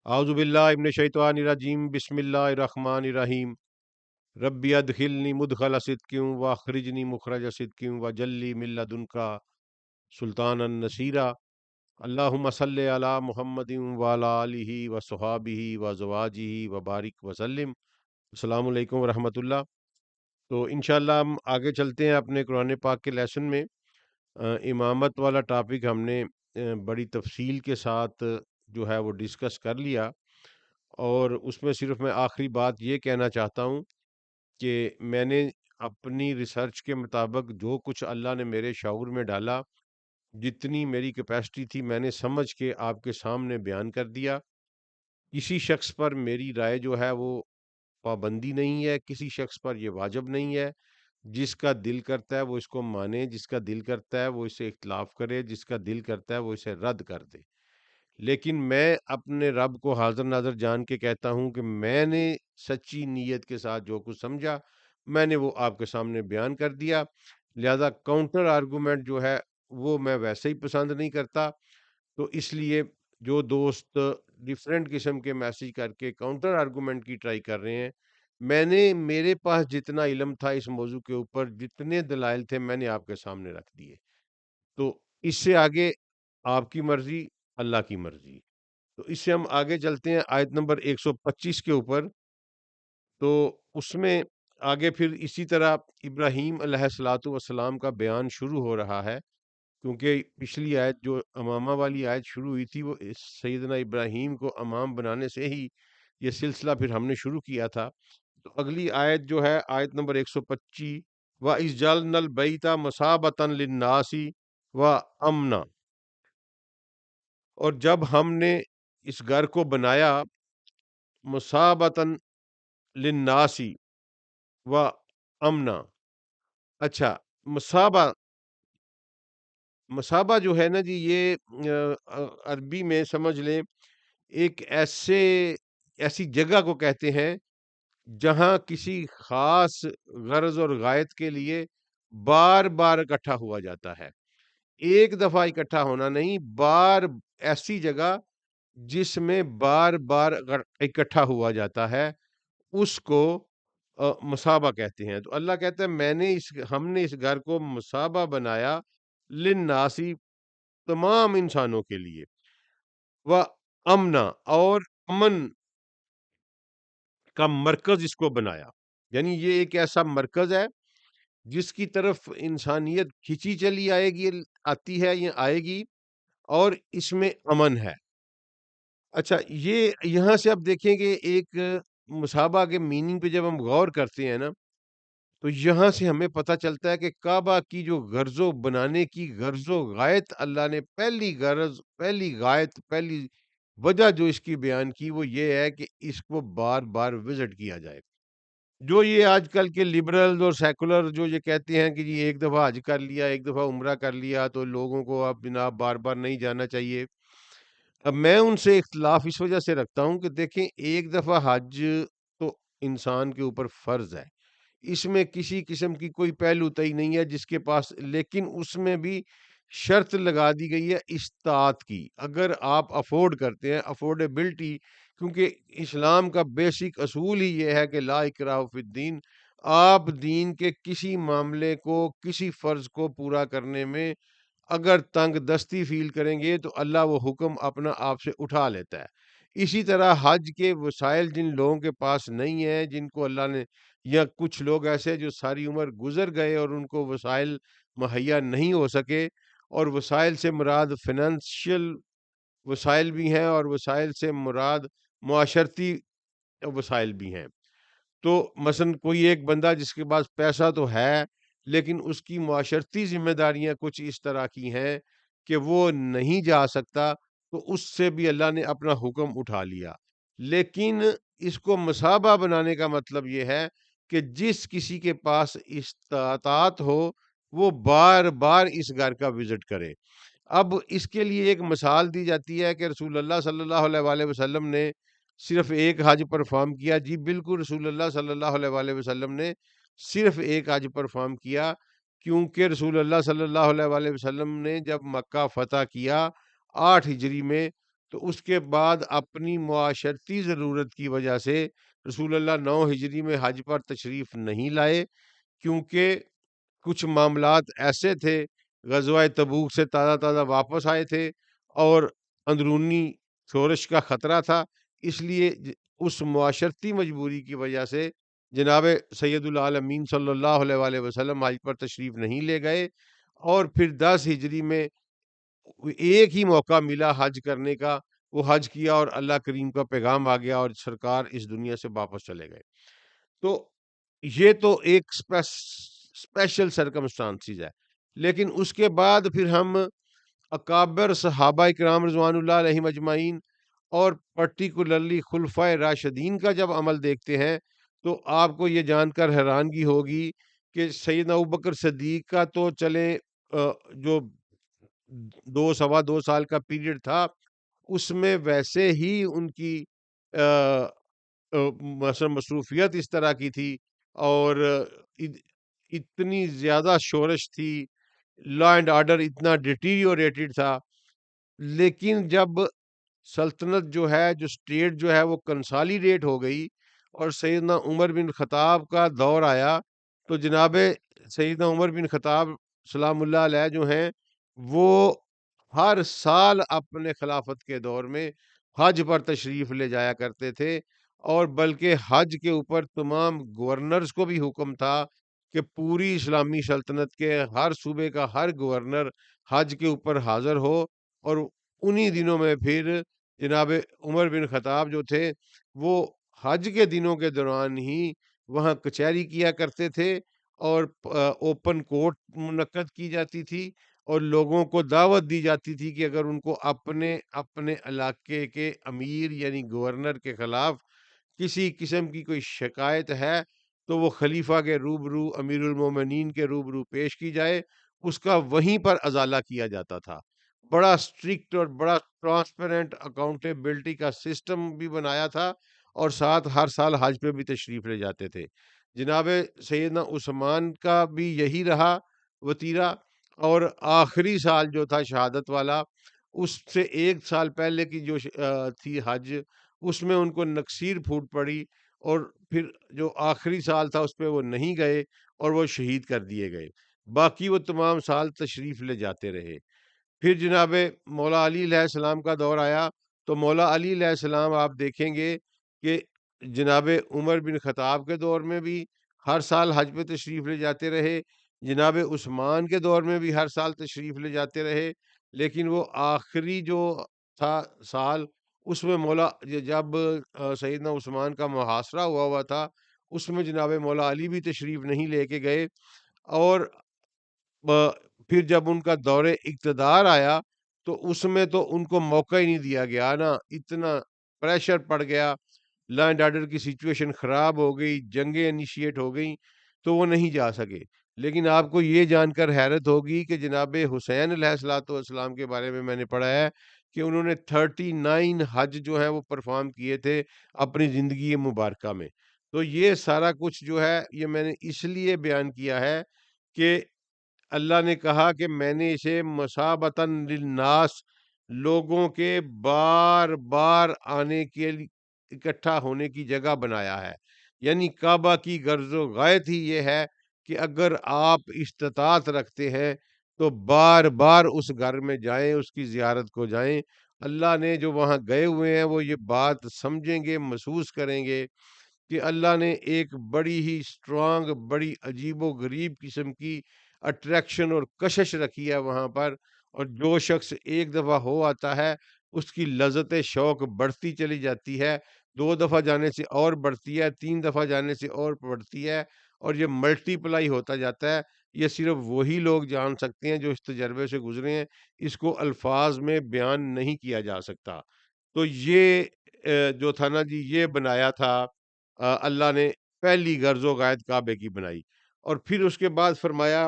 اعوذ باللہ من الشیطان الرجیم بسم اللہ الرحمن الرحیم ربی ادخلنی مدخل صدق واخرجنی مخرج صدق وجلی من لدنک سلطانا نصیرا اللہم صلی علی محمد وعلی آلہ وصحابہ وازواجہ وبارک وسلم۔ السلام علیکم ورحمۃ اللہ۔ تو انشاءاللہ ہم آگے چلتے ہیں اپنے قرآن پاک کے لیسن میں۔ امامت والا ٹاپک ہم نے بڑی تفصیل کے ساتھ جو ہے وہ ڈسکس کر لیا، اور اس میں صرف میں آخری بات یہ کہنا چاہتا ہوں کہ میں نے اپنی ریسرچ کے مطابق جو کچھ اللہ نے میرے شعور میں ڈالا، جتنی میری کیپیسٹی تھی، میں نے سمجھ کے آپ کے سامنے بیان کر دیا۔ کسی شخص پر میری رائے جو ہے وہ پابندی نہیں ہے، کسی شخص پر یہ واجب نہیں ہے۔ جس کا دل کرتا ہے وہ اس کو مانے، جس کا دل کرتا ہے وہ اسے اختلاف کرے، جس کا دل کرتا ہے وہ اسے رد کر دے۔ لیکن میں اپنے رب کو حاضر ناظر جان کے کہتا ہوں کہ میں نے سچی نیت کے ساتھ جو کچھ سمجھا، میں نے وہ آپ کے سامنے بیان کر دیا۔ لہذا کاؤنٹر آرگومنٹ جو ہے وہ میں ویسے ہی پسند نہیں کرتا۔ تو اس لیے جو دوست ڈیفرنٹ قسم کے میسج کر کے کاؤنٹر آرگومنٹ کی ٹرائی کر رہے ہیں، میرے پاس جتنا علم تھا اس موضوع کے اوپر، جتنے دلائل تھے، میں نے آپ کے سامنے رکھ دیے۔ تو اس سے آگے آپ کی مرضی، اللہ کی مرضی۔ تو اس سے ہم آگے چلتے ہیں آیت نمبر 125 کے اوپر۔ تو اس میں آگے پھر اسی طرح ابراہیم علیہ الصلاۃ والسلام کا بیان شروع ہو رہا ہے، کیونکہ پچھلی آیت جو امامہ والی آیت شروع ہوئی تھی وہ سیدنا ابراہیم کو امام بنانے سے ہی یہ سلسلہ پھر ہم نے شروع کیا تھا۔ تو اگلی آیت جو ہے آیت نمبر 125، وَإِذْ جَعَلْنَا الْبَيْتَ مَثَابَةً لِلنَّاسِ وَأَمْنًا، اور جب ہم نے اس گھر کو بنایا مصابتاً للناسی و امنا۔ اچھا، مصابہ مصابہ جو ہے نا جی، یہ عربی میں سمجھ لیں ایک ایسی جگہ کو کہتے ہیں جہاں کسی خاص غرض اور غایت کے لیے بار بار اکٹھا ہوا جاتا ہے۔ ایک دفعہ اکٹھا ہونا نہیں، ایسی جگہ جس میں بار بار اکٹھا ہوا جاتا ہے، اس کو مصابہ کہتے ہیں۔ تو اللہ کہتا ہے ہم نے اس گھر کو مصابہ بنایا للناسی، تمام انسانوں کے لیے، و امنا، اور امن کا مرکز اس کو بنایا۔ یعنی یہ ایک ایسا مرکز ہے جس کی طرف انسانیت کھینچی چلی آتی ہے یا آئے گی، اور اس میں امن ہے۔ اچھا، یہ یہاں سے اب دیکھیں کہ ایک مصابہ کے میننگ پہ جب ہم غور کرتے ہیں نا، تو یہاں سے ہمیں پتہ چلتا ہے کہ کعبہ کی جو بنانے کی غرض و غایت، اللہ نے پہلی غرض، پہلی غایت، پہلی وجہ جو اس کی بیان کی وہ یہ ہے کہ اس کو بار بار وزٹ کیا جائے۔ جو یہ آج کل کے لبرلز اور سیکولر جو یہ کہتے ہیں کہ جی ایک دفعہ حج کر لیا، ایک دفعہ عمرہ کر لیا تو لوگوں کو اب جناب بار بار نہیں جانا چاہیے۔ اب میں ان سے اختلاف اس وجہ سے رکھتا ہوں کہ دیکھیں، ایک دفعہ حج تو انسان کے اوپر فرض ہے، اس میں کسی قسم کی کوئی پہلو تئی نہیں ہے جس کے پاس، لیکن اس میں بھی شرط لگا دی گئی ہے استطاعت کی۔ اگر آپ افورڈ کرتے ہیں، افورڈیبلٹی، کیونکہ اسلام کا بیسک اصول ہی یہ ہے کہ لا اکراہ فی الدین، آپ دین کے کسی معاملے کو، کسی فرض کو پورا کرنے میں اگر تنگ دستی فیل کریں گے تو اللہ وہ حکم اپنا آپ سے اٹھا لیتا ہے۔ اسی طرح حج کے وسائل جن لوگوں کے پاس نہیں ہیں، جن کو اللہ نے، یا کچھ لوگ ایسے جو ساری عمر گزر گئے اور ان کو وسائل مہیا نہیں ہو سکے، اور وسائل سے مراد فنانشل وسائل بھی ہیں اور وسائل سے مراد معاشرتی وسائل بھی ہیں۔ تو مثلا کوئی ایک بندہ جس کے پاس پیسہ تو ہے لیکن اس کی معاشرتی ذمہ داریاں کچھ اس طرح کی ہیں کہ وہ نہیں جا سکتا، تو اس سے بھی اللہ نے اپنا حکم اٹھا لیا۔ لیکن اس کو مصابہ بنانے کا مطلب یہ ہے کہ جس کسی کے پاس استطاعت ہو وہ بار بار اس گھر کا وزٹ کرے۔ اب اس کے لیے ایک مثال دی جاتی ہے کہ رسول اللہ صلی اللہ علیہ وآلہ وسلم نے صرف ایک حج پرفارم کیا۔ جی بالکل، رسول اللہ صلی اللہ علیہ وآلہ وسلم نے صرف ایک حج پرفارم کیا، کیونکہ رسول اللہ صلی اللہ علیہ وآلہ وسلم نے جب مکہ فتح کیا 8 ہجری میں، تو اس کے بعد اپنی معاشرتی ضرورت کی وجہ سے رسول اللہ 9 ہجری میں حج پر تشریف نہیں لائے، کیونکہ کچھ معاملات ایسے تھے، غزوہ تبوک سے تازہ تازہ واپس آئے تھے اور اندرونی شورش کا خطرہ تھا، اس لیے اس معاشرتی مجبوری کی وجہ سے جناب سید العالمین صلی اللہ علیہ وآلہ وسلم حج پر تشریف نہیں لے گئے، اور پھر 10 ہجری میں ایک ہی موقع ملا حج کرنے کا، وہ حج کیا اور اللہ کریم کا پیغام آ گیا اور سرکار اس دنیا سے واپس چلے گئے۔ تو یہ تو ایک اسپیشل سرکمسٹانسز ہے، لیکن اس کے بعد پھر ہم اکابر صحابہ کرام رضوان اللہ علیہم اجمعین اور پرٹیکولرلی خلفائے راشدین کا جب عمل دیکھتے ہیں تو آپ کو یہ جان کر حیرانگی ہوگی کہ سیدنا ابوبکر صدیق کا تو چلیں جو 2 سوا 2 سال کا پیریڈ تھا، اس میں ویسے ہی ان کی مثلا مصروفیت اس طرح کی تھی، اور اتنی زیادہ شورش تھی، لا اینڈ آرڈر اتنا ڈیٹیریوریٹڈ تھا، لیکن جب سلطنت جو ہے، جو اسٹیٹ جو ہے وہ کنسالیڈیٹ ہو گئی اور سیدنا عمر بن خطاب کا دور آیا، تو جناب سیدنا عمر بن خطاب سلام اللہ علیہ جو ہیں، وہ ہر سال اپنے خلافت کے دور میں حج پر تشریف لے جایا کرتے تھے، اور بلکہ حج کے اوپر تمام گورنرز کو بھی حکم تھا کہ پوری اسلامی سلطنت کے ہر صوبے کا ہر گورنر حج کے اوپر حاضر ہو، اور انہی دنوں میں پھر جناب عمر بن خطاب جو تھے وہ حج کے دنوں کے دوران ہی وہاں کچہری کیا کرتے تھے، اور اوپن کورٹ منعقد کی جاتی تھی، اور لوگوں کو دعوت دی جاتی تھی کہ اگر ان کو اپنے اپنے علاقے کے امیر یعنی گورنر کے خلاف کسی قسم کی کوئی شکایت ہے تو وہ خلیفہ کے روبرو، امیر المومنین کے روبرو پیش کی جائے، اس کا وہیں پر ازالہ کیا جاتا تھا۔ بڑا اسٹرکٹ اور بڑا ٹرانسپیرنٹ اکاؤنٹیبلٹی کا سسٹم بھی بنایا تھا، اور ساتھ ہر سال حج پہ بھی تشریف لے جاتے تھے۔ جناب سیدنا عثمان کا بھی یہی رہا وتیرہ، اور آخری سال جو تھا شہادت والا، اس سے 1 سال پہلے کی جو تھی حج، اس میں ان کو نکسیر پھوٹ پڑی، اور پھر جو آخری سال تھا اس پہ وہ نہیں گئے اور وہ شہید کر دیے گئے، باقی وہ تمام سال تشریف لے جاتے رہے۔ پھر جناب مولا علی علیہ السلام کا دور آیا، تو مولا علی علیہ السلام آپ دیکھیں گے کہ جناب عمر بن خطاب کے دور میں بھی ہر سال حج پہ تشریف لے جاتے رہے، جناب عثمان کے دور میں بھی ہر سال تشریف لے جاتے رہے، لیکن وہ آخری جو تھا سال، اس میں مولا جب سیدنا عثمان کا محاصرہ ہوا تھا، اس میں جناب مولا علی بھی تشریف نہیں لے کے گئے، اور پھر جب ان کا دور اقتدار آیا تو اس میں تو ان کو موقع ہی نہیں دیا گیا نا، اتنا پریشر پڑ گیا، لا اینڈ آرڈر کی سچویشن خراب ہو گئی، جنگیں انیشیٹ ہو گئیں، تو وہ نہیں جا سکے۔ لیکن آپ کو یہ جان کر حیرت ہوگی کہ جناب حسین علیہ الصلوۃ والسلام کے بارے میں نے پڑھا ہے کہ انہوں نے 39 حج جو ہے وہ پرفارم کیے تھے اپنی زندگی مبارکہ میں۔ تو یہ سارا کچھ جو ہے یہ میں نے اس لیے بیان کیا ہے کہ اللہ نے کہا کہ میں نے اسے مثابتاً للناس، لوگوں کے بار بار آنے کے اکٹھا ہونے کی جگہ بنایا ہے، یعنی کعبہ کی غرض و غایت ہی یہ ہے کہ اگر آپ استطاعت رکھتے ہیں تو بار بار اس گھر میں جائیں، اس کی زیارت کو جائیں۔ اللہ نے جو وہاں گئے ہوئے ہیں وہ یہ بات سمجھیں گے، محسوس کریں گے کہ اللہ نے ایک بڑی ہی اسٹرانگ، بڑی عجیب و غریب قسم کی اٹریکشن اور کشش رکھی ہے وہاں پر، اور جو شخص ایک دفعہ ہو آتا ہے اس کی لذت شوق بڑھتی چلی جاتی ہے، 2 دفعہ جانے سے اور بڑھتی ہے، 3 دفعہ جانے سے اور بڑھتی ہے، اور یہ ملٹی پلائی ہوتا جاتا ہے۔ یہ صرف وہی لوگ جان سکتے ہیں جو اس تجربے سے گزرے ہیں، اس کو الفاظ میں بیان نہیں کیا جا سکتا۔ تو یہ جو تھا نا جی، یہ بنایا تھا اللہ نے، پہلی غرض و غایت کعبے کی بنائی، اور پھر اس کے بعد فرمایا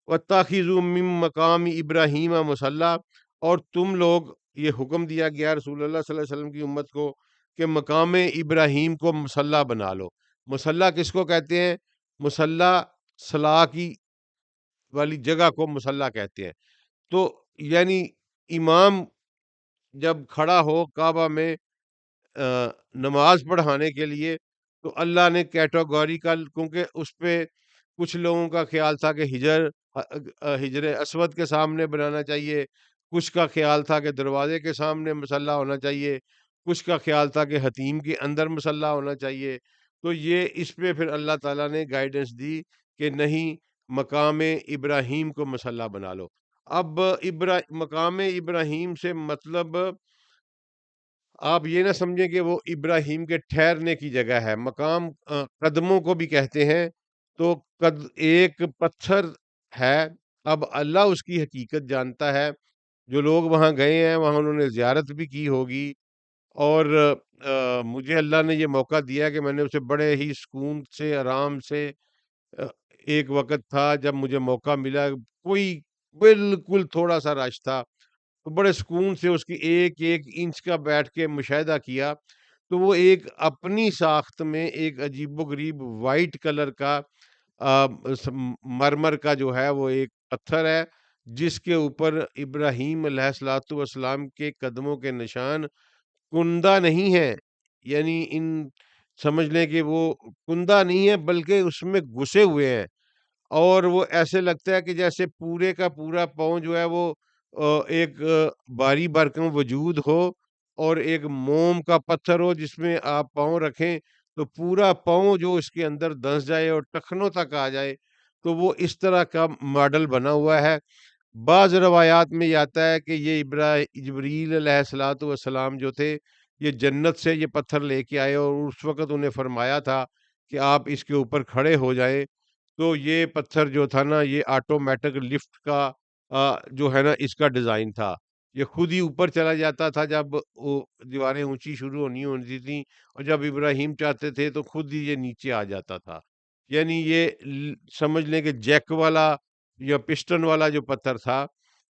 وَاتَّخِذُوا مِن مَّقَامِ ابراہیم مصلی، اور تم لوگ، یہ حکم دیا گیا رسول اللہ صلی اللہ علیہ وسلم کی امت کو کہ مقام ابراہیم کو مصلی بنا لو۔ مصلی کس کو کہتے ہیں؟ مصلی صلاح کی والی جگہ کو مصلی کہتے ہیں۔ تو یعنی امام جب کھڑا ہو کعبہ میں نماز پڑھانے کے لیے، تو اللہ نے کیٹاگوریکل، کیونکہ اس پہ کچھ لوگوں کا خیال تھا کہ حجر اسود کے سامنے بنانا چاہیے، کچھ کا خیال تھا کہ دروازے کے سامنے مصلی ہونا چاہیے، کچھ کا خیال تھا کہ حتیم کے اندر مصلی ہونا چاہیے. تو یہ اس پہ پھر اللہ تعالیٰ نے گائیڈنس دی کہ نہیں، مقام ابراہیم کو مصلی بنا لو. اب مقام ابراہیم سے مطلب آپ یہ نہ سمجھیں کہ وہ ابراہیم کے ٹھہرنے کی جگہ ہے. مقام قدموں کو بھی کہتے ہیں. تو ایک پتھر ہے. اب اللہ اس کی حقیقت جانتا ہے. جو لوگ وہاں گئے ہیں وہاں انہوں نے زیارت بھی کی ہوگی، اور مجھے اللہ نے یہ موقع دیا کہ میں نے اسے بڑے ہی سکون سے، آرام سے، آ، ایک وقت تھا جب مجھے موقع ملا، کوئی بالکل تھوڑا سا رش تھا، تو بڑے سکون سے اس کی ایک ایک انچ کا بیٹھ کے مشاہدہ کیا. تو وہ ایک اپنی ساخت میں ایک عجیب و غریب وائٹ کلر کا مرمر کا جو ہے وہ ایک پتھر ہے، جس کے اوپر ابراہیم علیہ الصلوۃ والسلام کے قدموں کے نشان کندہ نہیں ہے. یعنی سمجھ لیں کہ وہ کندہ نہیں ہے بلکہ اس میں گھسے ہوئے ہیں، اور وہ ایسے لگتا ہے کہ جیسے پورے کا پورا پاؤں جو ہے وہ ایک بھاری بھرکم وجود ہو، اور ایک موم کا پتھر ہو جس میں آپ پاؤں رکھیں تو پورا پاؤں جو اس کے اندر دھنس جائے اور ٹخنوں تک آ جائے. تو وہ اس طرح کا ماڈل بنا ہوا ہے. بعض روایات میں یہ آتا ہے کہ یہ جبریل علیہ الصلوۃ والسلام جو تھے، یہ جنت سے یہ پتھر لے کے آئے، اور اس وقت انہیں فرمایا تھا کہ آپ اس کے اوپر کھڑے ہو جائیں. تو یہ پتھر جو تھا نا، یہ آٹومیٹک لفٹ کا جو ہے نا اس کا ڈیزائن تھا. یہ خود ہی اوپر چلا جاتا تھا جب وہ دیواریں اونچی شروع ہوتی تھیں، اور جب ابراہیم چاہتے تھے تو خود ہی یہ نیچے آ جاتا تھا. یعنی یہ سمجھ لیں کہ جیک والا یا پسٹن والا جو پتھر تھا،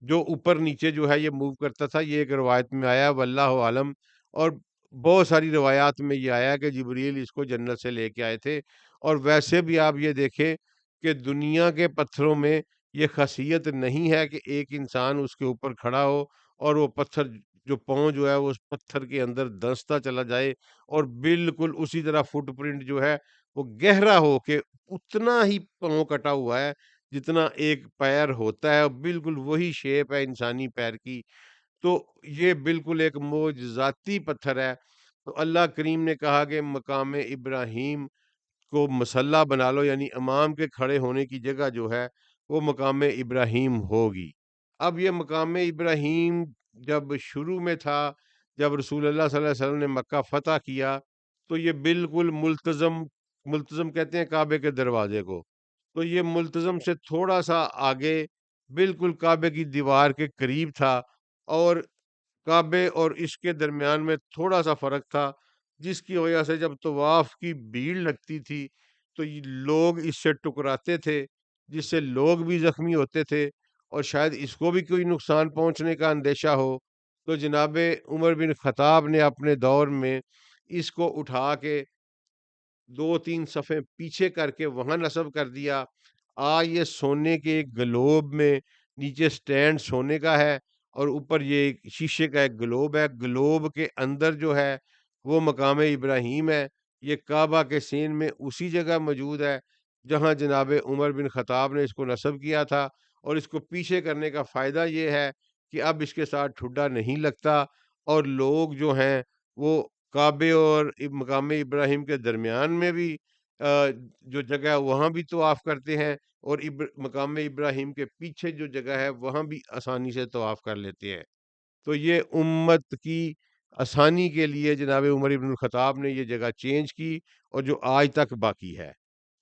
جو اوپر نیچے جو ہے یہ موو کرتا تھا. یہ ایک روایت میں آیا، واللہ عالم. اور بہت ساری روایات میں یہ آیا کہ جبریل اس کو جنت سے لے کے آئے تھے. اور ویسے بھی آپ یہ دیکھیں کہ دنیا کے پتھروں میں یہ خاصیت نہیں ہے کہ ایک انسان اس کے اوپر کھڑا ہو اور وہ پتھر جو پاؤں جو ہے وہ اس پتھر کے اندر دھنستا چلا جائے، اور بالکل اسی طرح فٹ پرنٹ جو ہے وہ گہرا ہو کے اتنا ہی پاؤں کٹا ہوا ہے جتنا ایک پیر ہوتا ہے، اور بالکل وہی شیپ ہے انسانی پیر کی. تو یہ بالکل ایک معجزاتی پتھر ہے. تو اللہ کریم نے کہا کہ مقام ابراہیم کو مسلح بنا لو، یعنی امام کے کھڑے ہونے کی جگہ جو ہے وہ مقام ابراہیم ہوگی. اب یہ مقام ابراہیم جب شروع میں تھا، جب رسول اللہ صلی اللہ علیہ وسلم نے مکہ فتح کیا، تو یہ بالکل ملتزم، ملتزم کہتے ہیں کعبے کے دروازے کو. تو یہ ملتزم سے تھوڑا سا آگے بالکل کعبے کی دیوار کے قریب تھا، اور کعبے اور اس کے درمیان میں تھوڑا سا فرق تھا، جس کی وجہ سے جب طواف کی بھیڑ لگتی تھی تو یہ لوگ اس سے ٹکراتے تھے، جس سے لوگ بھی زخمی ہوتے تھے، اور شاید اس کو بھی کوئی نقصان پہنچنے کا اندیشہ ہو. تو جناب عمر بن خطاب نے اپنے دور میں اس کو اٹھا کے 2-3 صفحے پیچھے کر کے وہاں نصب کر دیا. یہ سونے کے ایک گلوب میں نیچے سٹینڈ سونے کا ہے، اور اوپر یہ ایک شیشے کا ایک گلوب ہے. گلوب کے اندر جو ہے وہ مقام ابراہیم ہے. یہ کعبہ کے سین میں اسی جگہ موجود ہے جہاں جناب عمر بن خطاب نے اس کو نصب کیا تھا. اور اس کو پیچھے کرنے کا فائدہ یہ ہے کہ اب اس کے ساتھ ٹھڈا نہیں لگتا، اور لوگ جو ہیں وہ کعبے اور مقام ابراہیم کے درمیان میں بھی جو جگہ ہے وہاں بھی طواف کرتے ہیں، اور مقام ابراہیم کے پیچھے جو جگہ ہے وہاں بھی آسانی سے طواف کر لیتے ہیں. تو یہ امت کی آسانی کے لیے جناب عمر بن الخطاب نے یہ جگہ چینج کی، اور جو آج تک باقی ہے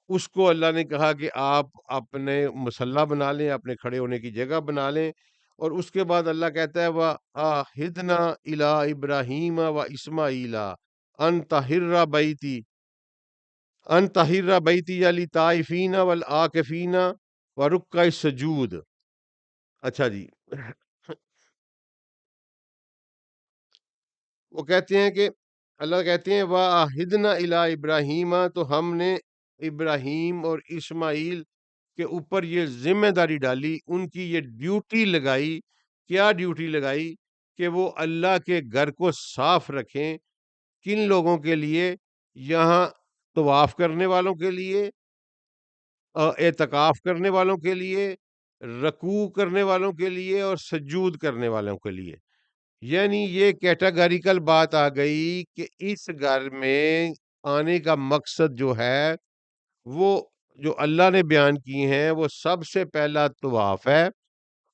اس کو اللہ نے کہا کہ آپ اپنے مسلح بنا لیں، اپنے کھڑے ہونے کی جگہ بنا لیں. اور اس کے بعد اللہ کہتا ہے وَآحِدْنَا إِلَىٰ إِبْرَاهِيمَ وَإِسْمَاعِيلَ أَن طَهِّرَ بَيْتِيَ لِلطَّائِفِينَ وَالْعَاكِفِينَ وَرُكَّعِ السُّجُودِ. اچھا جی، وہ کہتے ہیں کہ اللہ کہتے ہیں وَآحِدْنَا إِلَىٰ إِبْرَاهِيمَ، تو ہم نے ابراہیم اور اسماعیل کے اوپر یہ ذمہ داری ڈالی، ان کی یہ ڈیوٹی لگائی. کیا ڈیوٹی لگائی؟ کہ وہ اللہ کے گھر کو صاف رکھیں. کن لوگوں کے لیے؟ یہاں طواف کرنے والوں کے لیے، اعتکاف کرنے والوں کے لیے، رکوع کرنے والوں کے لیے، اور سجود کرنے والوں کے لیے. یعنی یہ کیٹاگریکل بات آ گئی کہ اس گھر میں آنے کا مقصد جو ہے وہ جو اللہ نے بیان کی ہیں وہ سب سے پہلا طواف ہے،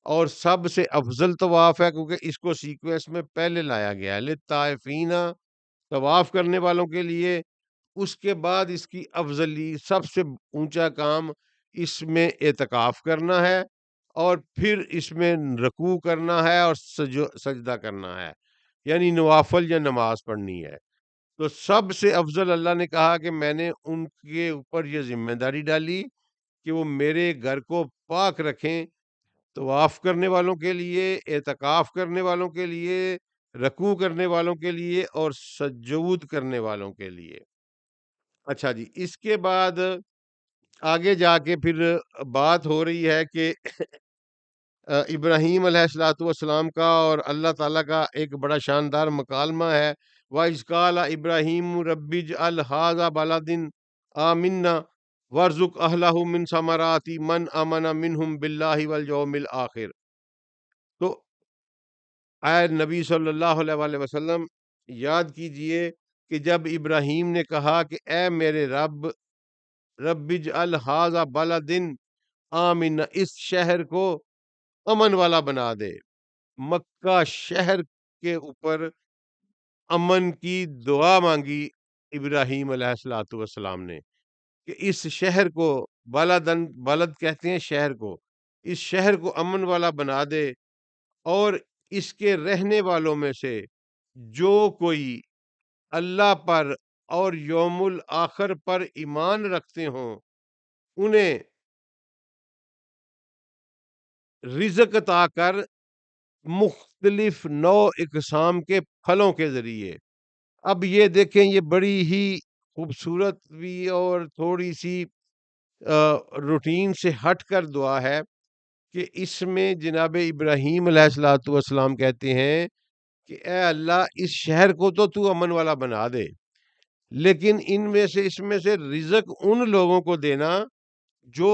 اور سب سے افضل طواف ہے، کیونکہ اس کو سیکوینس میں پہلے لایا گیا ہے للطائفین، طواف کرنے والوں کے لیے. اس کے بعد اس کی افضلی سب سے اونچا کام اس میں اعتکاف کرنا ہے، اور پھر اس میں رکوع کرنا ہے اور سجدہ کرنا ہے، یعنی نوافل یا نماز پڑھنی ہے. تو سب سے افضل اللہ نے کہا کہ میں نے ان کے اوپر یہ ذمہ داری ڈالی کہ وہ میرے گھر کو پاک رکھیں، طواف کرنے والوں کے لیے، اعتکاف کرنے والوں کے لیے، رکوع کرنے والوں کے لیے، اور سجود کرنے والوں کے لیے. اچھا جی، اس کے بعد آگے جا کے پھر بات ہو رہی ہے کہ ابراہیم علیہ الصلوۃ والسلام کا اور اللہ تعالیٰ کا ایک بڑا شاندار مکالمہ ہے. وَإِذْ قَالَ إِبْرَاهِيمُ رَبِّ اجْعَلْ هَٰذَا بَلَدًا آمِنًا وَارْزُقْ أَهْلَهُ مِنْ ثَمَرَاتِ مَنْ آمَنَ مِنْهُمْ بِاللَّهِ وَالْيَوْمِ الْآخِرِ. تو اے نبی صلی اللہ علیہ وسلم یاد کیجئے کہ جب ابراہیم نے کہا کہ اے میرے رب، رب اجعل ھذا بلد آمن، اس شہر کو امن والا بنا دے. مکہ شہر کے اوپر امن کی دعا مانگی ابراہیم علیہ الصلوۃ والسلام نے کہ اس شہر کو، بلد کہتے ہیں شہر کو، اس شہر کو امن والا بنا دے، اور اس کے رہنے والوں میں سے جو کوئی اللہ پر اور یوم الآخر پر ایمان رکھتے ہوں انہیں رزق عطا کر مختلف نوع اقسام کے پھلوں کے ذریعے. اب یہ دیکھیں، یہ بڑی ہی خوبصورت بھی اور تھوڑی سی روٹین سے ہٹ کر دعا ہے کہ اس میں جناب ابراہیم علیہ الصلوۃ والسلام کہتے ہیں کہ اے اللہ، اس شہر کو تو امن والا بنا دے، لیکن اس میں سے رزق ان لوگوں کو دینا جو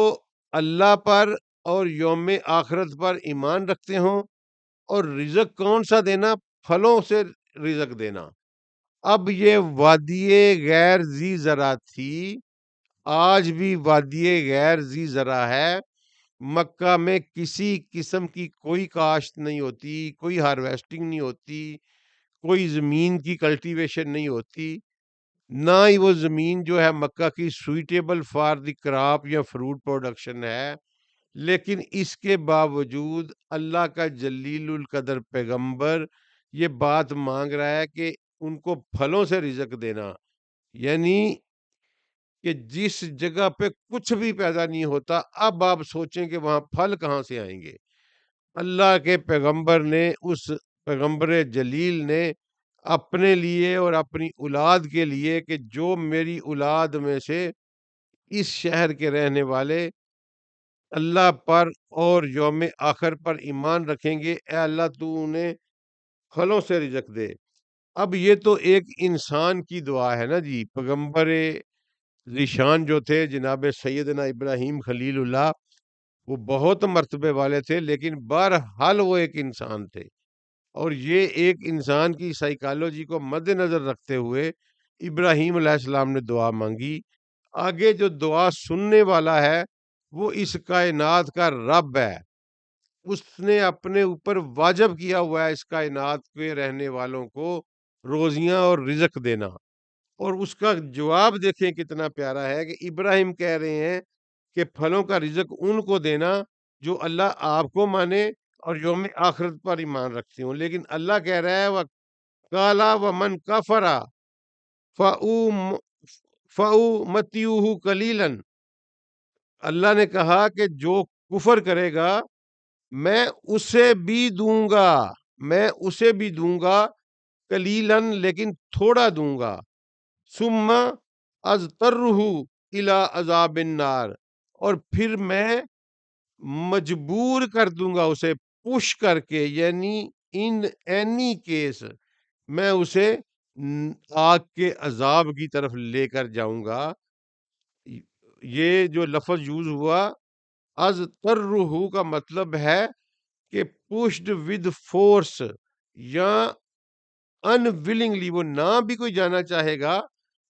اللہ پر اور یوم آخرت پر ایمان رکھتے ہوں. اور رزق کون سا دینا؟ پھلوں سے رزق دینا. اب یہ وادی غیر ذی زرع تھی، آج بھی وادی غیر ذی زرع ہے. مکہ میں کسی قسم کی کوئی کاشت نہیں ہوتی، کوئی ہارویسٹنگ نہیں ہوتی، کوئی زمین کی کلٹیویشن نہیں ہوتی، نہ ہی وہ زمین جو ہے مکہ کی سوئٹیبل فار دی کراپ یا فروٹ پروڈکشن ہے. لیکن اس کے باوجود اللہ کا جلیل القدر پیغمبر یہ بات مانگ رہا ہے کہ ان کو پھلوں سے رزق دینا. یعنی کہ جس جگہ پہ کچھ بھی پیدا نہیں ہوتا، اب آپ سوچیں کہ وہاں پھل کہاں سے آئیں گے. اللہ کے پیغمبر نے، اس پیغمبر جلیل نے اپنے لیے اور اپنی اولاد کے لیے کہ جو میری اولاد میں سے اس شہر کے رہنے والے اللہ پر اور یوم آخر پر ایمان رکھیں گے، اے اللہ تو انہیں پھلوں سے رزق دے. اب یہ تو ایک انسان کی دعا ہے نا جی. پیغمبر ذیشان جو تھے جناب سیدنا ابراہیم خلیل اللہ، وہ بہت مرتبے والے تھے، لیکن بہرحال وہ ایک انسان تھے. اور یہ ایک انسان کی سائیکالوجی کو مد نظر رکھتے ہوئے ابراہیم علیہ السلام نے دعا مانگی. آگے جو دعا سننے والا ہے وہ اس کائنات کا رب ہے. اس نے اپنے اوپر واجب کیا ہوا ہے اس کائنات کے رہنے والوں کو روزیاں اور رزق دینا. اور اس کا جواب دیکھیں کتنا پیارا ہے کہ ابراہیم کہہ رہے ہیں کہ پھلوں کا رزق ان کو دینا جو اللہ آپ کو مانے اور یوم آخرت پر ایمان رکھتے ہوں. لیکن اللہ کہہ رہا ہے وَقَالَ وَمَنْ كَفَرَ فَأُمَتِّعُهُ قَلِيلًا. اللہ نے کہا کہ جو کفر کرے گا میں اسے بھی دوں گا، میں اسے بھی دوں گا قلیلاً، لیکن تھوڑا دوں گا. ثم اضطرہ الی عذاب النار، اور پھر میں مجبور کر دوں گا اسے پش کر کے، یعنی ان اینی کیس میں اسے آگ کے عذاب کی طرف لے کر جاؤں گا. یہ جو لفظ یوز ہوا از ترہو کا مطلب ہے کہ پشڈ ود فورس یا انولنگلی، وہ نہ بھی کوئی جانا چاہے گا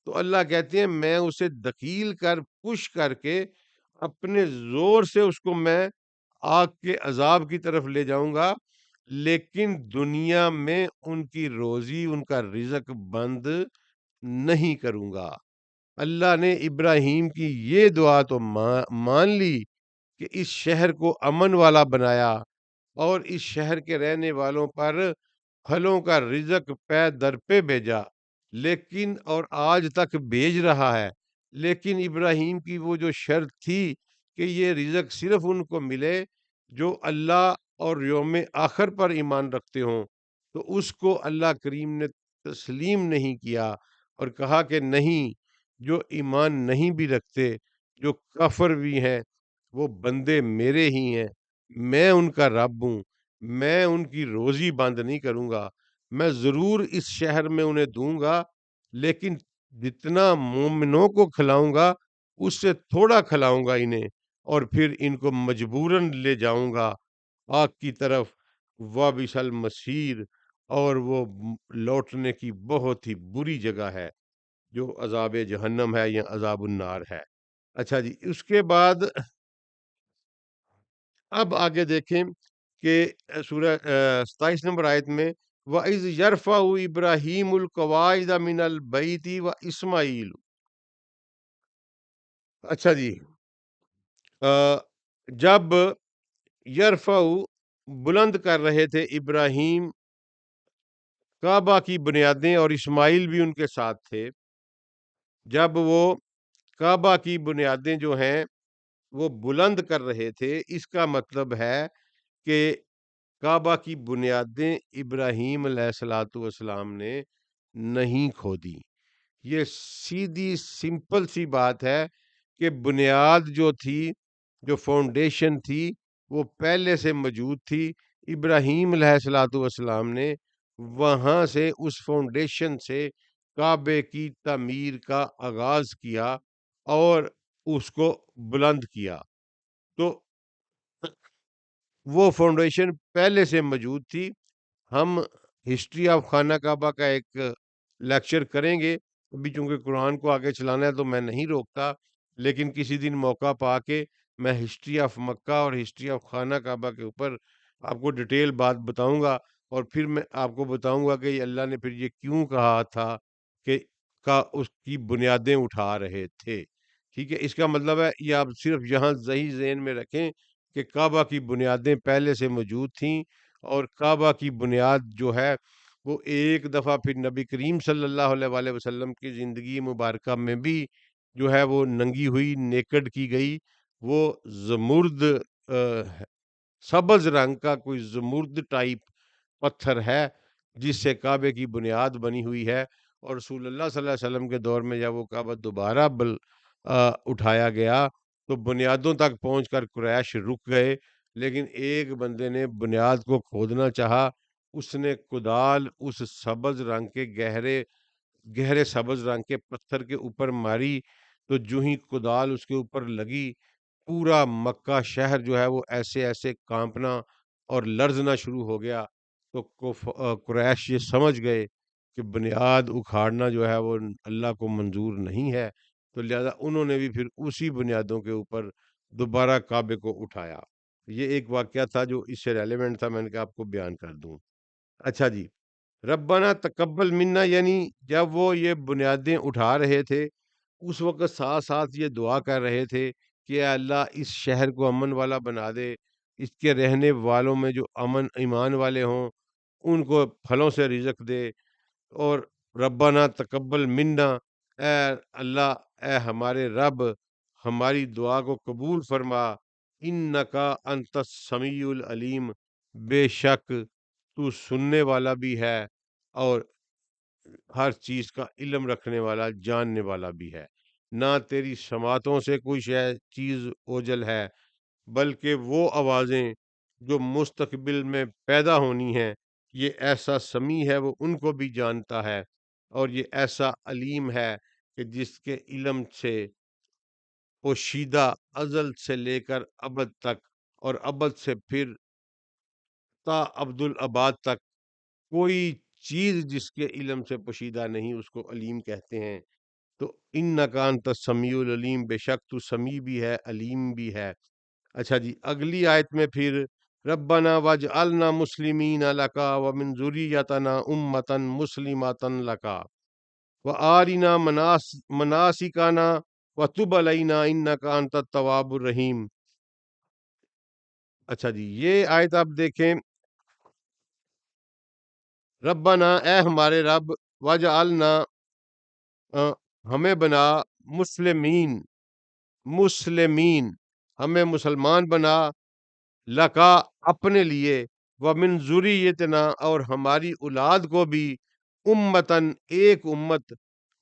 تو اللہ کہتے ہیں میں اسے دخیل کر پش کر کے اپنے زور سے اس کو میں آگ کے عذاب کی طرف لے جاؤں گا، لیکن دنیا میں ان کی روزی، ان کا رزق بند نہیں کروں گا. اللہ نے ابراہیم کی یہ دعا تو مان لی کہ اس شہر کو امن والا بنایا اور اس شہر کے رہنے والوں پر پھلوں کا رزق پے در پہ بھیجا، لیکن اور آج تک بھیج رہا ہے. لیکن ابراہیم کی وہ جو شرط تھی کہ یہ رزق صرف ان کو ملے جو اللہ اور یوم آخر پر ایمان رکھتے ہوں، تو اس کو اللہ کریم نے تسلیم نہیں کیا اور کہا کہ نہیں، جو ایمان نہیں بھی رکھتے، جو کافر بھی ہیں، وہ بندے میرے ہی ہیں، میں ان کا رب ہوں، میں ان کی روزی بند نہیں کروں گا. میں ضرور اس شہر میں انہیں دوں گا، لیکن جتنا مومنوں کو کھلاؤں گا اس سے تھوڑا کھلاؤں گا انہیں، اور پھر ان کو مجبوراً لے جاؤں گا آگ کی طرف. وابس المصیر، اور وہ لوٹنے کی بہت ہی بری جگہ ہے جو عذاب جہنم ہے یا عذاب النار ہے. اچھا جی، اس کے بعد اب آگے دیکھیں کہ سورہ 27 نمبر آیت میں وَإِذْ يَرْفَعُ إِبْرَاهِيمُ الْقَوَاعِدَ مِنَ الْبَيْتِ وَإِسْمَاعِيلُ. اچھا جی، جب یرفع بلند کر رہے تھے ابراہیم کعبہ کی بنیادیں اور اسماعیل بھی ان کے ساتھ تھے، جب وہ کعبہ کی بنیادیں جو ہیں وہ بلند کر رہے تھے، اس کا مطلب ہے کہ کعبہ کی بنیادیں ابراہیم علیہ الصلوۃ والسلام نے نہیں کھودی. یہ سیدھی سمپل سی بات ہے کہ بنیاد جو تھی، جو فاؤنڈیشن تھی، وہ پہلے سے موجود تھی. ابراہیم علیہ الصلوۃ والسلام نے وہاں سے اس فاؤنڈیشن سے کعبے کی تعمیر کا آغاز کیا اور اس کو بلند کیا. تو وہ فاؤنڈیشن پہلے سے موجود تھی. ہم ہسٹری آف خانہ کعبہ کا ایک لیکچر کریں گے، ابھی چونکہ قرآن کو آگے چلانا ہے تو میں نہیں روکتا، لیکن کسی دن موقع پا کے میں ہسٹری آف مکہ اور ہسٹری آف خانہ کعبہ کے اوپر آپ کو ڈیٹیل بات بتاؤں گا، اور پھر میں آپ کو بتاؤں گا کہ اللہ نے پھر یہ کیوں کہا تھا کہ اس کی بنیادیں اٹھا رہے تھے. ٹھیک ہے، اس کا مطلب ہے یہ آپ صرف یہاں صحیح ذہن میں رکھیں کہ کعبہ کی بنیادیں پہلے سے موجود تھیں، اور کعبہ کی بنیاد جو ہے وہ ایک دفعہ پھر نبی کریم صلی اللہ علیہ وآلہ وسلم کی زندگی مبارکہ میں بھی جو ہے وہ ننگی ہوئی، نیکڈ کی گئی. وہ زمرد سبز رنگ کا کوئی زمرد ٹائپ پتھر ہے جس سے کعبے کی بنیاد بنی ہوئی ہے. اور رسول اللہ صلی اللہ علیہ وسلم کے دور میں جب وہ کعبہ دوبارہ اٹھایا گیا تو بنیادوں تک پہنچ کر قریش رک گئے، لیکن ایک بندے نے بنیاد کو کھودنا چاہا. اس نے کدال اس سبز رنگ کے گہرے گہرے سبز رنگ کے پتھر کے اوپر ماری، تو جو ہی کدال اس کے اوپر لگی، پورا مکہ شہر جو ہے وہ ایسے ایسے کانپنا اور لرزنا شروع ہو گیا. تو قریش یہ سمجھ گئے کہ بنیاد اکھاڑنا جو ہے وہ اللہ کو منظور نہیں ہے، تو لہذا انہوں نے بھی پھر اسی بنیادوں کے اوپر دوبارہ کعبے کو اٹھایا. یہ ایک واقعہ تھا جو اس سے ریلیونٹ تھا، میں نے کہا آپ کو بیان کر دوں. اچھا جی، ربنا تقبل منا، یعنی جب وہ یہ بنیادیں اٹھا رہے تھے اس وقت ساتھ ساتھ یہ دعا کر رہے تھے کہ اے اللہ اس شہر کو امن والا بنا دے، اس کے رہنے والوں میں جو امن ایمان والے ہوں ان کو پھلوں سے رزق دے. اور ربنا تقبل منا، اے اللہ، اے ہمارے رب، ہماری دعا کو قبول فرما. انکا انت السمیع العلیم، بے شک تو سننے والا بھی ہے اور ہر چیز کا علم رکھنے والا، جاننے والا بھی ہے. نہ تیری سماعتوں سے کوئی چیز اوجل ہے، بلکہ وہ آوازیں جو مستقبل میں پیدا ہونی ہیں یہ ایسا سمیع ہے وہ ان کو بھی جانتا ہے، اور یہ ایسا علیم ہے کہ جس کے علم سے پوشیدہ ازل سے لے کر ابد تک، اور ابد سے پھر تا عبد الآباد تک کوئی چیز جس کے علم سے پوشیدہ نہیں، اس کو علیم کہتے ہیں۔ تو انک انت السمیع العلیم، بے شک تو سمیع بھی ہے، علیم بھی ہے۔ اچھا جی، اگلی آیت میں پھر ربنا واجعلنا مسلمین لک ومن ذریتنا امۃ مسلمۃ لک وارنا مناسکنا وتب علینا انک انت التواب الرحیم۔ اچھا جی، یہ آیت آپ دیکھیں، ربنا، اے ہمارے رب، واجعلنا، ہمیں بنا، مسلمین، مسلمین، ہمیں مسلمان بنا، لکا، اپنے لیے، ومن ذریتنا، اور ہماری اولاد کو بھی، امتن، ایک امت،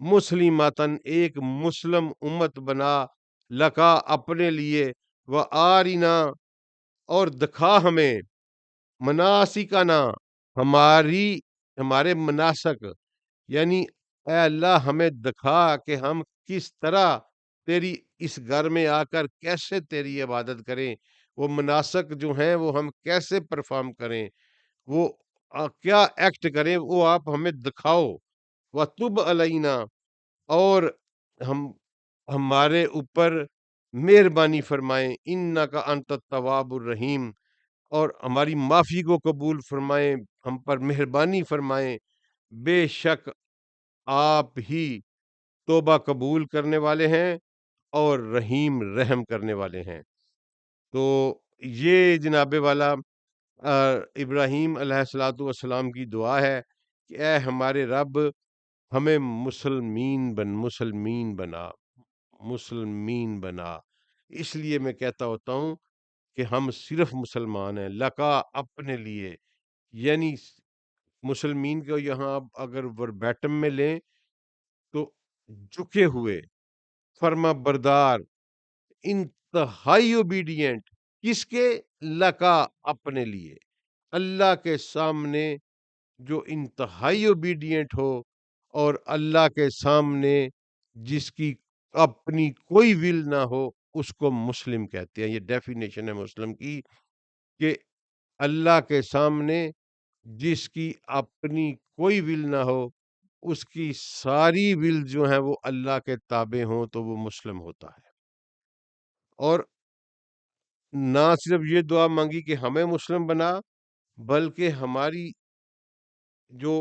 مسلمتن، ایک مسلم امت بنا، لکا، اپنے لیے، وآرنا، اور دکھا ہمیں، مناسکنا، ہمارے مناسک، یعنی اے اللہ ہمیں دکھا کہ ہم کس طرح تیری اس گھر میں آ کر کیسے تیری عبادت کریں، وہ مناسک جو ہیں وہ ہم کیسے پرفارم کریں، وہ کیا ایکٹ کریں، وہ آپ ہمیں دکھاؤ۔ وَتُبْ عَلَيْنَا، اور ہم ہمارے اوپر مہربانی فرمائیں، اِنَّكَ أَنْتَ التَّوَّابُ الرَّحِيمُ، اور ہماری معافی کو قبول فرمائیں، ہم پر مہربانی فرمائیں، بے شک آپ ہی توبہ قبول کرنے والے ہیں اور رحیم، رحم کرنے والے ہیں۔ تو یہ جناب والا ابراہیم علیہ الصلوۃ والسلام کی دعا ہے کہ اے ہمارے رب، ہمیں مسلمین بنا، مسلمین بنا۔ اس لیے میں کہتا ہوتا ہوں کہ ہم صرف مسلمان ہیں، لکا، اپنے لیے، یعنی مسلمین کو یہاں آپ اگر وربیٹم میں لیں تو جھکے ہوئے، فرما بردار، انتہائی اوبیڈینٹ، کس کے؟ لکا، اپنے لیے، اللہ کے سامنے جو انتہائی اوبیڈینٹ ہو، اور اللہ کے سامنے جس کی اپنی کوئی ول نہ ہو، اس کو مسلم کہتے ہیں۔ یہ ڈیفینیشن ہے مسلم کی، کہ اللہ کے سامنے جس کی اپنی کوئی ول نہ ہو، اس کی ساری ول جو ہیں وہ اللہ کے تابع ہوں، تو وہ مسلم ہوتا ہے۔ اور نہ صرف یہ دعا مانگی کہ ہمیں مسلم بنا، بلکہ ہماری جو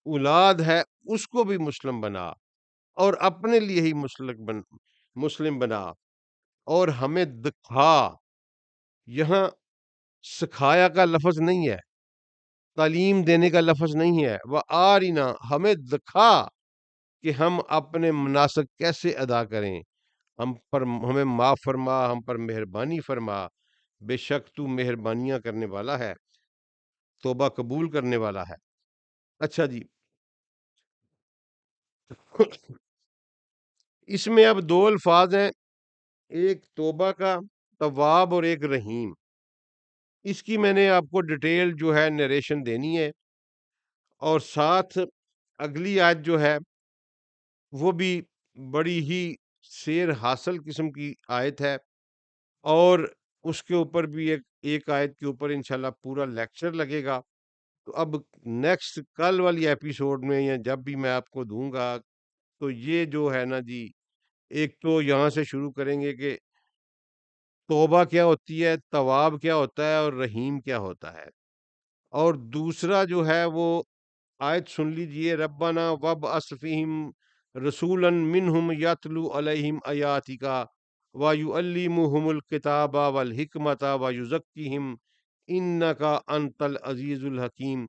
اولاد ہے اس کو بھی مسلم بنا، اور اپنے لیے ہی مسلم بنا، اور ہمیں دکھا، یہاں سکھایا کا لفظ نہیں ہے، تعلیم دینے کا لفظ نہیں ہے، وہ آرینا، ہمیں دکھا کہ ہم اپنے مناسک کیسے ادا کریں، ہمیں معاف فرما، ہم پر مہربانی فرما، بے شک تو مہربانیاں کرنے والا ہے، توبہ قبول کرنے والا ہے۔ اچھا جی، اس میں اب دو الفاظ ہیں، ایک توبہ کا، تواب، اور ایک رحیم۔ اس کی میں نے آپ کو ڈیٹیل جو ہے نریشن دینی ہے، اور ساتھ اگلی آیت جو ہے وہ بھی بڑی ہی سیر حاصل قسم کی آیت ہے، اور اس کے اوپر بھی ایک آیت کے اوپر انشاءاللہ پورا لیکچر لگے گا۔ تو اب نیکسٹ کل والی ایپیسوڈ میں، یا جب بھی میں آپ کو دوں گا، تو یہ جو ہے نا جی، ایک تو یہاں سے شروع کریں گے کہ توبہ کیا ہوتی ہے، تواب کیا ہوتا ہے، اور رحیم کیا ہوتا ہے، اور دوسرا جو ہے وہ آیت سن لیجئے، ربنا وابعث فیہم رسولا منہم یتلو علیہم آیاتک ویعلمہم الکتاب والحکمت ویزکیہم انک انت العزیز الحکیم۔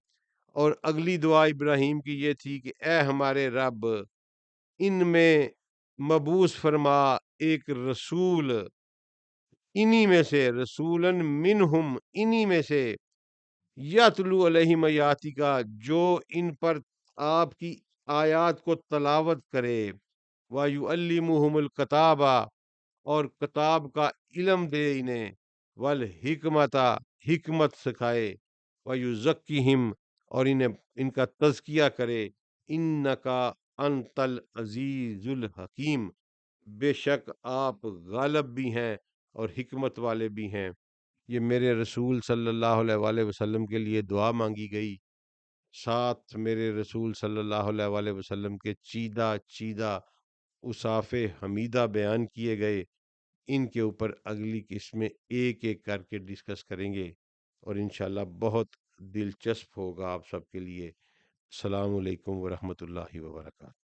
اور اگلی دعا ابراہیم کی یہ تھی کہ اے ہمارے رب، ان میں مبعوث فرما ایک رسول، انہی میں سے، رسولن منہم، انہی میں سے، یتلو علیہم آیاتک، جو ان پر آپ کی آیات کو تلاوت کرے، وَيُعَلِّمُهُمُ الْكِتَابَ، اور کتاب کا علم دے انہیں، والحکمت، حکمت سکھائے، وَيُزَكِّهِمْ، اور ان کا تزکیہ کرے. اِنَّکَ انت العزیز الحکیم، بے شک آپ غالب بھی ہیں اور حکمت والے بھی ہیں. یہ میرے رسول صلی اللہ علیہ وآلہ وسلم کے لیے دعا مانگی گئی. ساتھ میرے رسول صلی اللہ علیہ وآلہ وسلم کے چیدہ چیدہ اصاف حمیدہ بیان کیے گئے. ان کے اوپر اگلی قسمیں ایک ایک کر کے ڈسکس کریں گے، اور انشاءاللہ بہت دلچسپ ہوگا آپ سب کے لیے. السلام علیکم ورحمۃ اللہ وبرکاتہ.